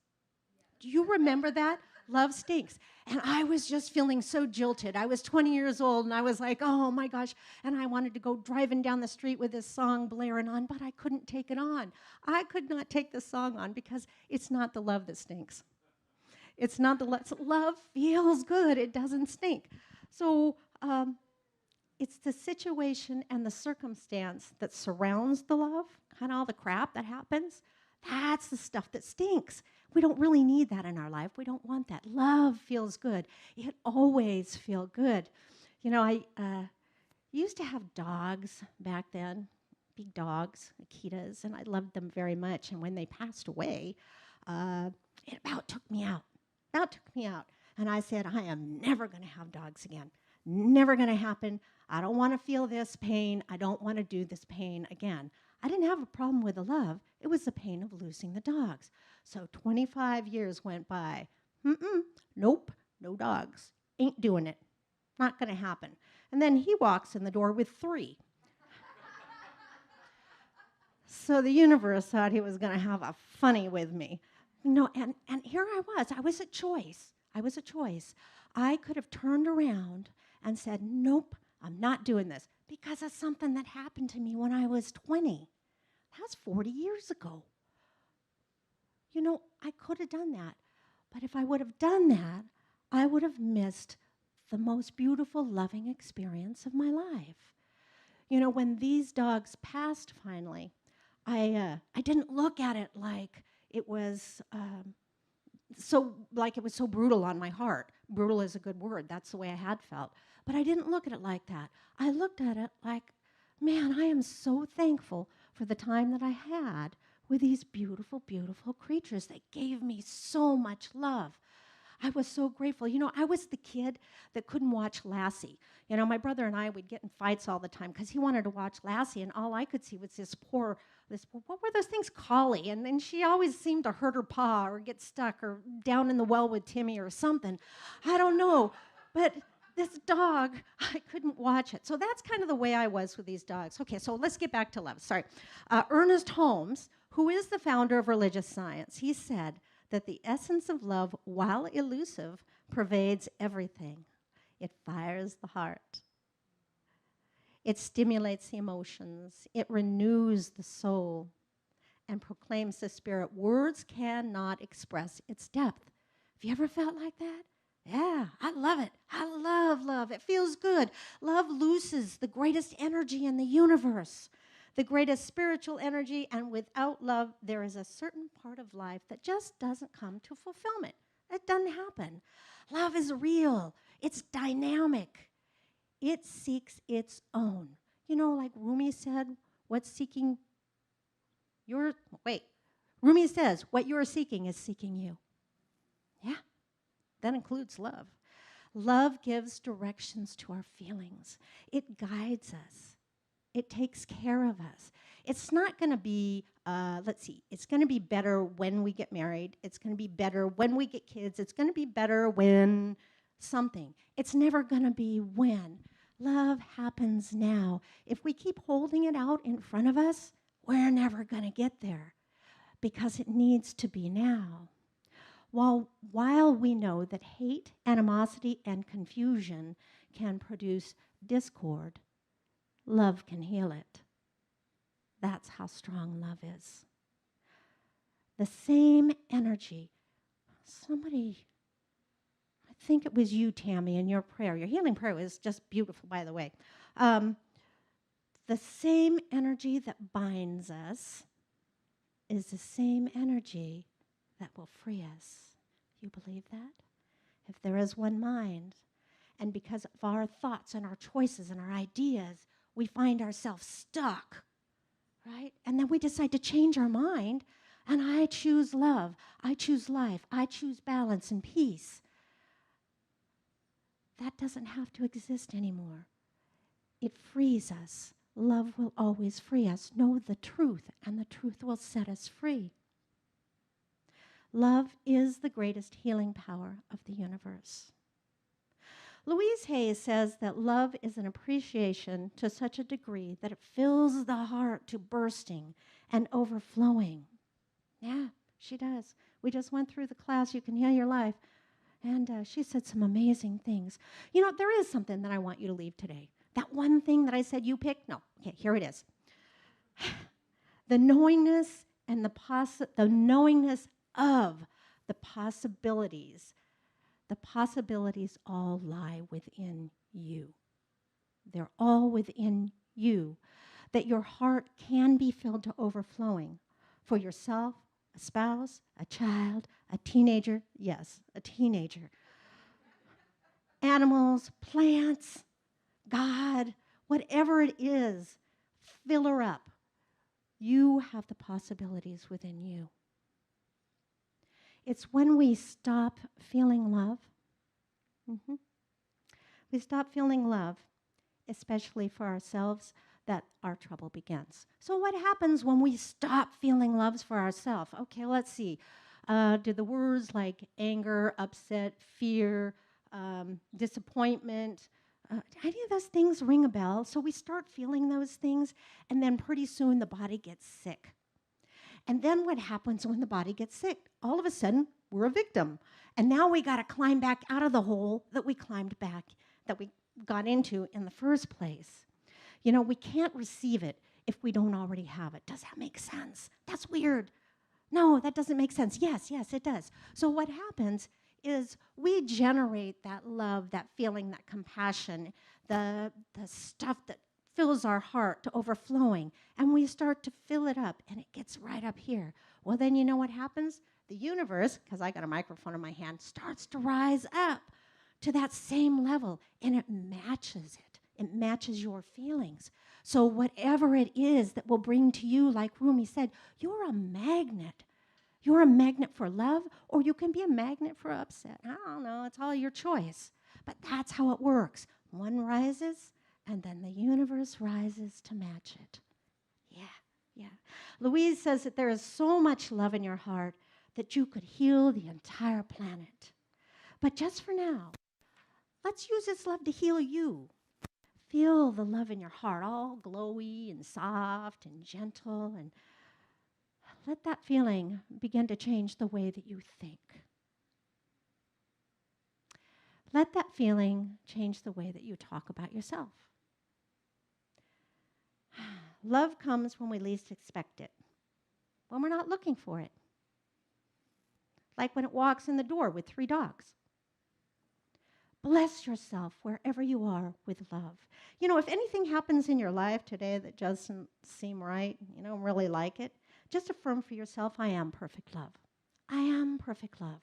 Speaker 5: Do you remember that? Love Stinks. And I was just feeling so jilted. I was 20 years old, and I was like, oh my gosh. And I wanted to go driving down the street with this song blaring on, but I couldn't take it on. I could not take the song on because it's not the love that stinks. It's not the love. Love feels good. It doesn't stink. So it's the situation and the circumstance that surrounds the love, kind of all the crap that happens. That's the stuff that stinks. We don't really need that in our life. We don't want that. Love feels good. It always feels good. You know, I used to have dogs back then, big dogs, Akitas, and I loved them very much. And when they passed away, it about took me out. And I said, I am never going to have dogs again. Never going to happen. I don't want to feel this pain. I don't want to do this pain again. I didn't have a problem with the love. It was the pain of losing the dogs. So 25 years went by. Nope, no dogs. Ain't doing it. Not going to happen. And then he walks in the door with 3. So the universe thought he was going to have a funny with me. No, and here I was. I was a choice. I could have turned around and said, nope, I'm not doing this because of something that happened to me when I was 20. That's 40 years ago. You know, I could have done that. But if I would have done that, I would have missed the most beautiful, loving experience of my life. You know, when these dogs passed finally, I didn't look at it like it was so brutal on my heart. Brutal is a good word. That's the way I had felt. But I didn't look at it like that. I looked at it like, man, I am so thankful for the time that I had with these beautiful, beautiful creatures that gave me so much love. I was so grateful. You know, I was the kid that couldn't watch Lassie. You know, my brother and I would get in fights all the time because he wanted to watch Lassie, and all I could see was this poor, what were those things, Collie? And then she always seemed to hurt her paw or get stuck or down in the well with Timmy or something. I don't know. But this dog, I couldn't watch it. So that's kind of the way I was with these dogs. Okay, so let's get back to love. Sorry. Ernest Holmes, who is the founder of religious science, he said that the essence of love, while elusive, pervades everything. It fires the heart. It stimulates the emotions. It renews the soul and proclaims the spirit. Words cannot express its depth. Have you ever felt like that? Yeah, I love it. I love love. It feels good. Love looses the greatest energy in the universe, the greatest spiritual energy, and without love, there is a certain part of life that just doesn't come to fulfillment. It doesn't happen. Love is real. It's dynamic. It seeks its own. You know, like Rumi said, Rumi says, what you're seeking is seeking you. Yeah, that includes love. Love gives directions to our feelings. It guides us. It takes care of us. It's not going to be, it's going to be better when we get married. It's going to be better when we get kids. It's going to be better when something. It's never going to be when. Love happens now. If we keep holding it out in front of us, we're never going to get there because it needs to be now. While we know that hate, animosity, and confusion can produce discord, love can heal it. That's how strong love is. The same energy. Somebody, I think it was you, Tammy, in your prayer. Your healing prayer was just beautiful, by the way. The same energy that binds us is the same energy that will free us. You believe that? If there is one mind, and because of our thoughts and our choices and our ideas, we find ourselves stuck, right? And then we decide to change our mind, and I choose love, I choose life, I choose balance and peace. That doesn't have to exist anymore. It frees us. Love will always free us. Know the truth, and the truth will set us free. Love is the greatest healing power of the universe. Louise Hay says that love is an appreciation to such a degree that it fills the heart to bursting and overflowing. Yeah, she does. We just went through the class, You Can Heal Your Life, and she said some amazing things. You know, there is something that I want you to leave today. That one thing that I said you picked? No. Okay, here it is. The knowingness and the knowingness of the possibilities. The possibilities all lie within you. They're all within you. That your heart can be filled to overflowing for yourself, a spouse, a child, a teenager. Yes, a teenager. Animals, plants, God, whatever it is, fill her up. You have the possibilities within you. It's when we stop feeling love. We stop feeling love, especially for ourselves, that our trouble begins. So what happens when we stop feeling loves for ourselves? Okay, let's see. Do the words like anger, upset, fear, disappointment, any of those things ring a bell? So we start feeling those things, and then pretty soon the body gets sick. And then what happens when the body gets sick? All of a sudden, we're a victim. And now we got to climb back out of the hole that we climbed back, that we got into in the first place. You know, we can't receive it if we don't already have it. Does that make sense? That's weird. No, that doesn't make sense. Yes, it does. So what happens is we generate that love, that feeling, that compassion, the stuff that fills our heart to overflowing, and we start to fill it up, and it gets right up here. Well, then you know what happens? The universe, because I got a microphone in my hand, starts to rise up to that same level, and it matches it. It matches your feelings. So whatever it is that will bring to you, like Rumi said, you're a magnet. You're a magnet for love, or you can be a magnet for upset. I don't know. It's all your choice. But that's how it works. One rises, and then the universe rises to match it. Yeah. Louise says that there is so much love in your heart that you could heal the entire planet. But just for now, let's use this love to heal you. Feel the love in your heart, all glowy and soft and gentle, and let that feeling begin to change the way that you think. Let that feeling change the way that you talk about yourself. Love comes when we least expect it, when we're not looking for it. Like when it walks in the door with 3 dogs. Bless yourself wherever you are with love. You know, if anything happens in your life today that doesn't seem right, you don't really like it, just affirm for yourself, I am perfect love. I am perfect love.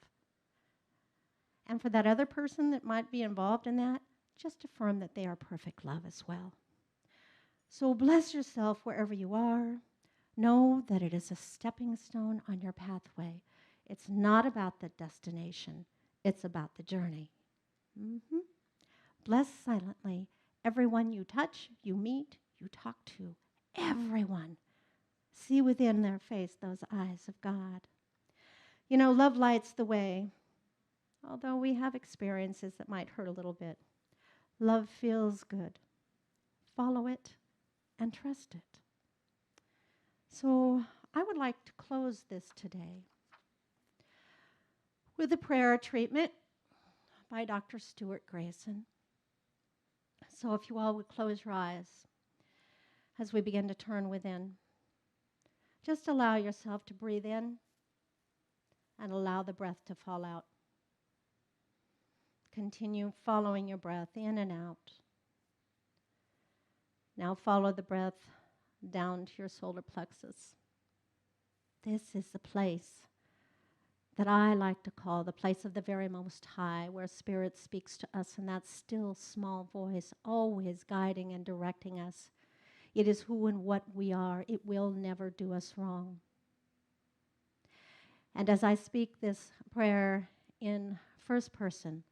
Speaker 5: And for that other person that might be involved in that, just affirm that they are perfect love as well. So bless yourself wherever you are. Know that it is a stepping stone on your pathway. It's not about the destination. It's about the journey. Bless silently everyone you touch, you meet, you talk to. Everyone. See within their face those eyes of God. You know, love lights the way. Although we have experiences that might hurt a little bit, love feels good. Follow it and trust it. So I would like to close this today with a prayer treatment by Dr. Stuart Grayson. So if you all would close your eyes as we begin to turn within, just allow yourself to breathe in and allow the breath to fall out. Continue following your breath in and out. Now follow the breath down to your solar plexus. This is the place that I like to call the place of the very most high, where Spirit speaks to us in that still small voice, always guiding and directing us. It is who and what we are. It will never do us wrong. And as I speak this prayer in first person,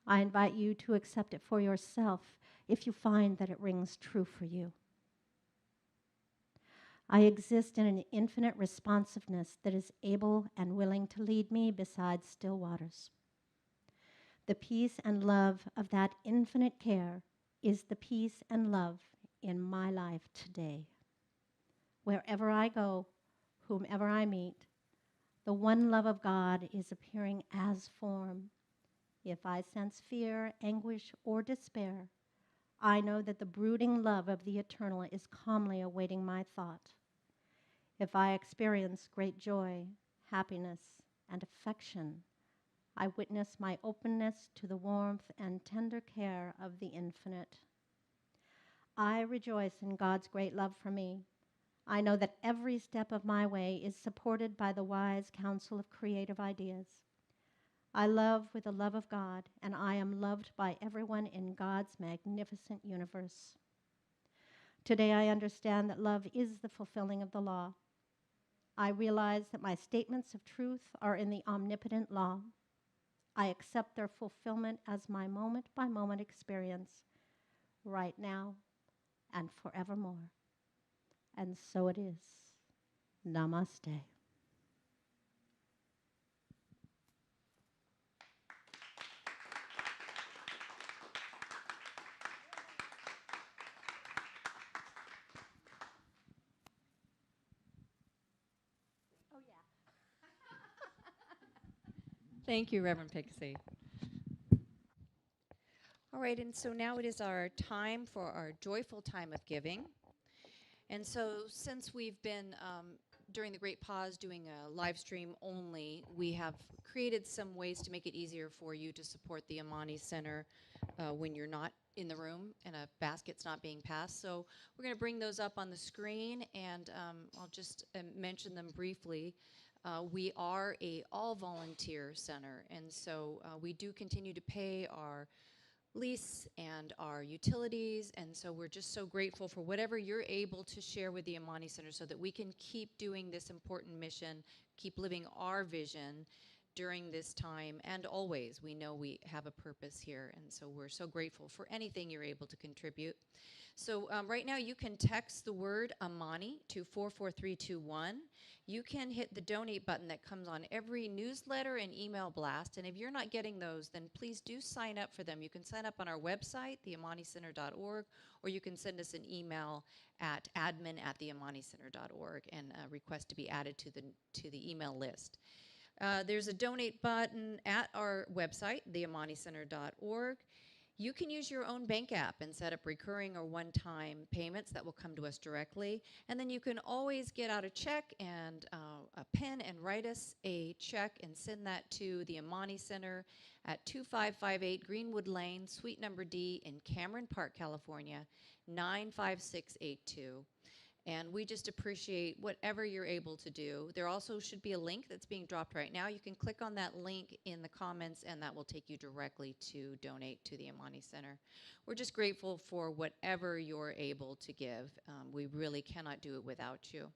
Speaker 5: I invite you to accept it for yourself if you find that it rings true for you. I exist in an infinite responsiveness that is able and willing to lead me beside still waters. The peace and love of that infinite care is the peace and love in my life today. Wherever I go, whomever I meet, the one love of God is appearing as form. If I sense fear, anguish, or despair, I know that the brooding love of the eternal is calmly awaiting my thought. If I experience great joy, happiness, and affection, I witness my openness to the warmth and tender care of the infinite. I rejoice in God's great love for me. I know that every step of my way is supported by the wise counsel of creative ideas. I love with the love of God, and I am loved by everyone in God's magnificent universe. Today I understand that love is the fulfilling of the law. I realize that my statements of truth are in the omnipotent law. I accept their fulfillment as my moment-by-moment experience, right now and forevermore. And so it is. Namaste.
Speaker 2: Thank you, Reverend Pixie. All right, and so now it is our time for our joyful time of giving. And so, since we've been during the Great Pause doing a live stream only, we have created some ways to make it easier for you to support the Amani Center when you're not in the room and a basket's not being passed. So, we're going to bring those up on the screen, and I'll just mention them briefly. We are a all-volunteer center, and so we do continue to pay our lease and our utilities, and so we're just so grateful for whatever you're able to share with the Amani Center so that we can keep doing this important mission, keep living our vision during this time and always. We know we have a purpose here, and so we're so grateful for anything you're able to contribute. So right now you can text the word Amani to 44321. You can hit the donate button that comes on every newsletter and email blast. And if you're not getting those, then please do sign up for them. You can sign up on our website, theamanicenter.org, or you can send us an email at admin@theamanicenter.org and request to be added to the email list. There's a donate button at our website, theamanicenter.org. You can use your own bank app and set up recurring or one-time payments that will come to us directly. And then you can always get out a check and a pen and write us a check and send that to the Amani Center at 2558 Greenwood Lane, Suite Number D in Cameron Park, California, 95682. And we just appreciate whatever you're able to do. There also should be a link that's being dropped right now. You can click on that link in the comments, and that will take you directly to donate to the Amani Center. We're just grateful for whatever you're able to give. We really cannot do it without you.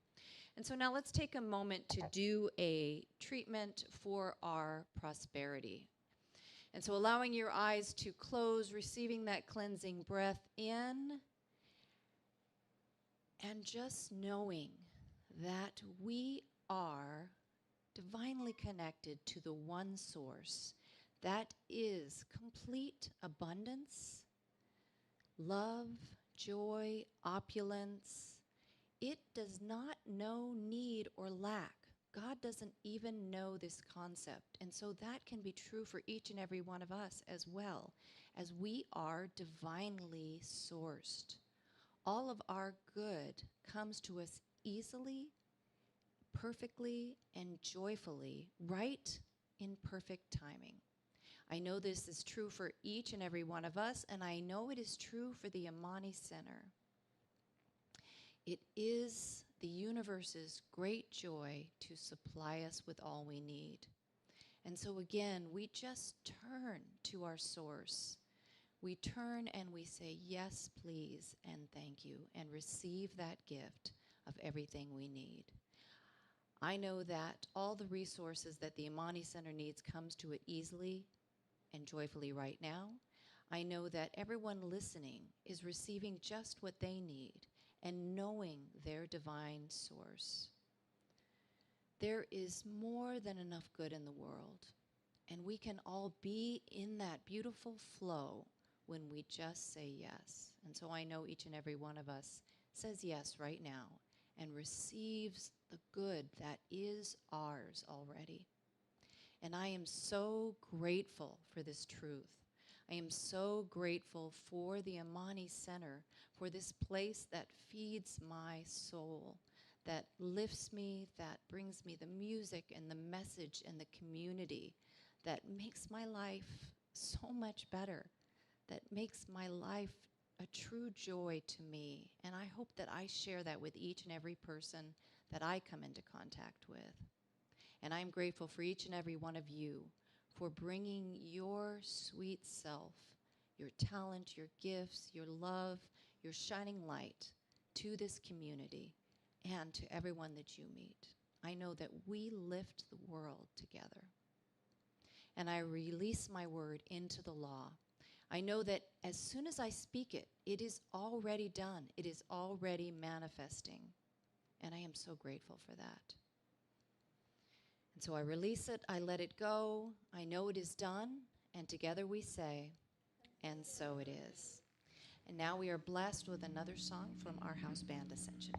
Speaker 2: And so now let's take a moment to do a treatment for our prosperity. And so allowing your eyes to close, receiving that cleansing breath in, and just knowing that we are divinely connected to the one source that is complete abundance, love, joy, opulence. It does not know need or lack. God doesn't even know this concept. And so that can be true for each and every one of us as well, as we are divinely sourced. All of our good comes to us easily, perfectly, and joyfully, right in perfect timing. I know this is true for each and every one of us, and I know it is true for the Amani Center. It is the universe's great joy to supply us with all we need. And so again, we just turn to our source. We turn and we say, yes, please, and thank you, and receive that gift of everything we need. I know that all the resources that the Amani Center needs comes to it easily and joyfully right now. I know that everyone listening is receiving just what they need,
Speaker 6: and knowing their divine source. There is more than enough good in the world, and we can all be in that beautiful flow when we just say yes. And so I know each and every one of us says yes right now and receives the good that is ours already. And I am so grateful for this truth. I am so grateful for the Amani Center, for this place that feeds my soul, that lifts me, that brings me the music and the message and the community, that makes my life so much better, that makes my life a true joy to me. And I hope that I share that with each and every person that I come into contact with. And I'm grateful for each and every one of you for bringing your sweet self, your talent, your gifts, your love, your shining light to this community and to everyone that you meet. I know that we lift the world together. And I release my word into the law. I know that as soon as I speak it, it is already done. It is already manifesting. And I am so grateful for that. And so I release it, I let it go, I know it is done, and together we say, and so it is. And now we are blessed with another song from our house band, Ascension.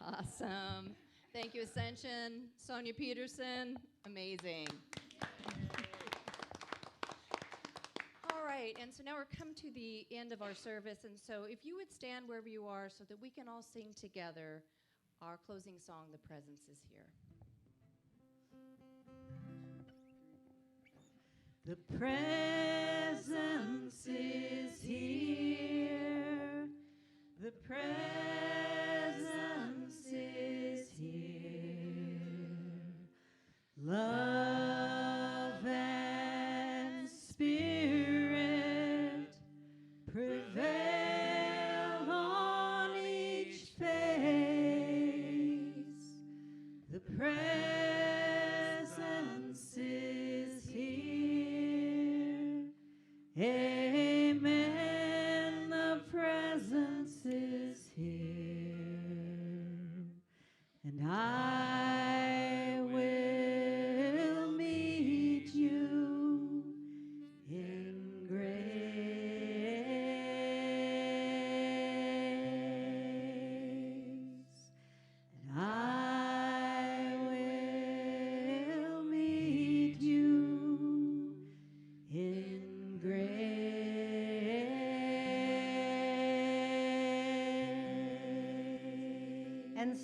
Speaker 2: Awesome. Thank you, Ascension. Sonia Peterson, amazing. All right, and so now we're come to the end of our service, and so if you would stand wherever you are so that we can all sing together our closing song, The Presence is Here.
Speaker 3: The presence is here. The presence is here. Love and spirit prevail on each face. The presence is here. Amen. The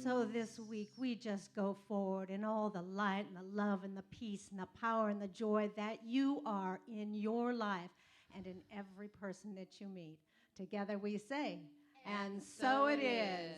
Speaker 5: so this week, we just go forward in all the light and the love and the peace and the power and the joy that you are in your life and in every person that you meet. Together we say, and so it is.